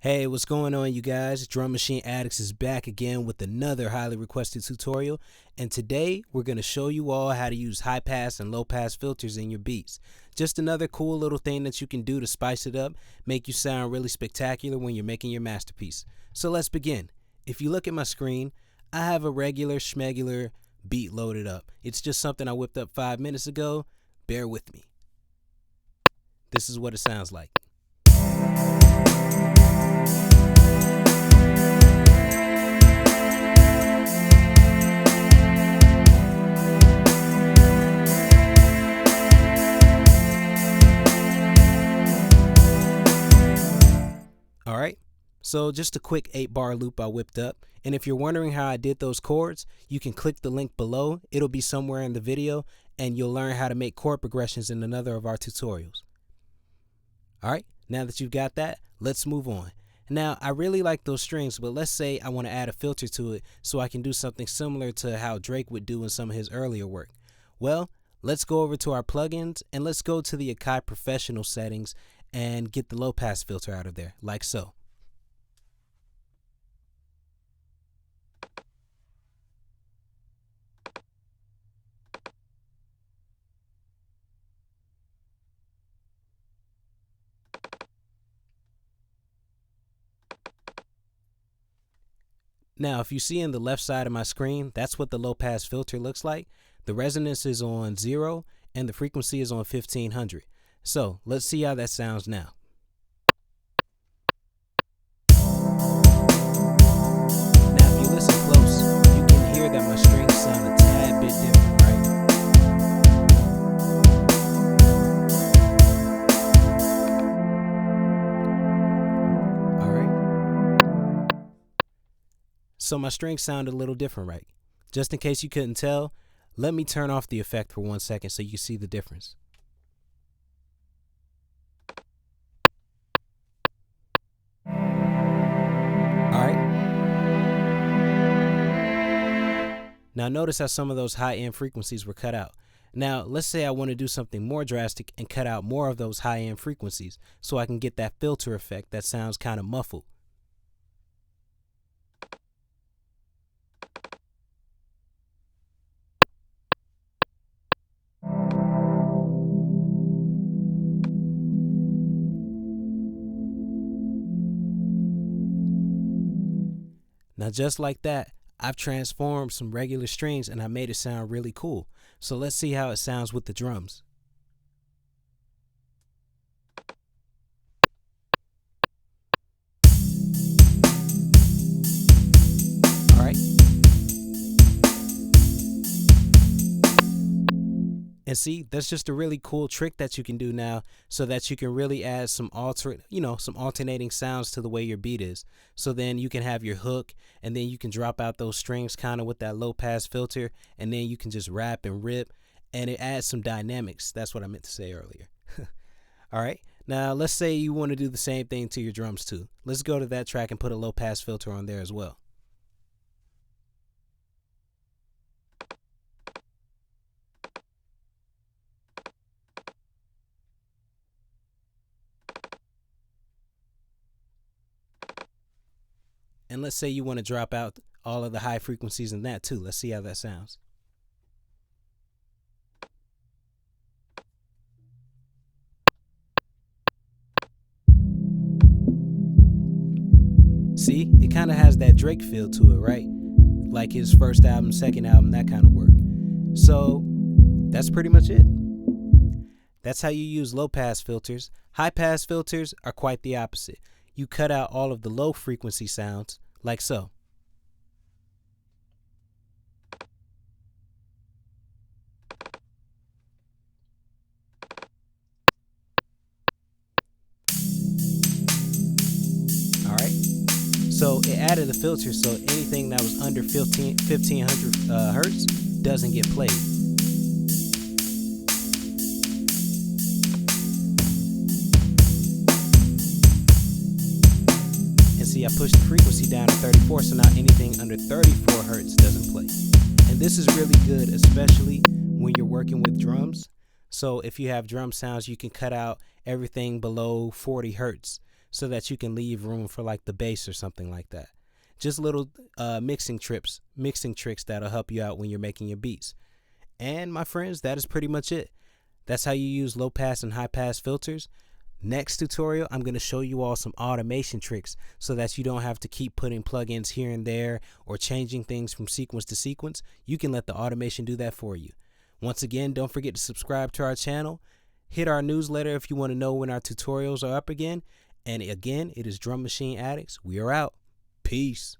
Hey, what's going on, you guys? Drum Machine Addicts is back again with another highly requested tutorial, and today we're going to show you all how to use high pass and low pass filters in your beats. Just another cool little thing that you can do to spice it up, make you sound really spectacular when you're making your masterpiece. So let's begin. If you look at my screen, I have a regular schmegular beat loaded up. It's just something I whipped up 5 minutes ago. Bear with me. This is what it sounds like. Alright, so just a quick 8-bar loop I whipped up, and if you're wondering how I did those chords, you can click the link below. It'll be somewhere in the video, and you'll learn how to make chord progressions in another of our tutorials. Alright, now that you've got that, let's move on. Now, I really like those strings, but let's say I want to add a filter to it so I can do something similar to how Drake would do in some of his earlier work. Well, let's go over to our plugins, and let's go to the Akai Professional settings and get the low pass filter out of there, like so. Now, if you see in the left side of my screen, that's what the low pass filter looks like. The resonance is on 0 and the frequency is on 1500. So let's see how that sounds now. Now, if you listen close, you can hear that my strings sound a tad bit different, right? All right. So my strings sound a little different, right? Just in case you couldn't tell, let me turn off the effect for 1 second so you can see the difference. Now notice how some of those high-end frequencies were cut out. Now let's say I want to do something more drastic and cut out more of those high-end frequencies so I can get that filter effect that sounds kind of muffled. Now just like that, I've transformed some regular strings and I made it sound really cool. So let's see how it sounds with the drums. All right. And see, that's just a really cool trick that you can do now so that you can really add some alternating sounds to the way your beat is. So then you can have your hook and then you can drop out those strings kind of with that low pass filter, and then you can just rap and rip, and it adds some dynamics. That's what I meant to say earlier. All right. Now let's say you want to do the same thing to your drums too. Let's go to that track and put a low pass filter on there as well. And let's say you want to drop out all of the high frequencies in that too. Let's see how that sounds. See, it kind of has that Drake feel to it, right? Like his first album, second album, that kind of work. So that's pretty much it. That's how you use low pass filters. High pass filters are quite the opposite. You cut out all of the low frequency sounds, like so. Alright, so it added a filter so anything that was under 1500 hertz doesn't get played. See, I pushed the frequency down to 34, so now anything under 34 hertz doesn't play. And this is really good, especially when you're working with drums. So if you have drum sounds, you can cut out everything below 40 hertz. so that you can leave room for like the bass or something like that. Just little mixing tricks that'll help you out when you're making your beats. And my friends, that is pretty much it. That's how you use low pass and high pass filters. Next tutorial, I'm going to show you all some automation tricks so that you don't have to keep putting plugins here and there or changing things from sequence to sequence. You can let the automation do that for you. Once again, don't forget to subscribe to our channel. Hit our newsletter if you want to know when our tutorials are up again. And again, it is Drum Machine Addicts. We are out. Peace.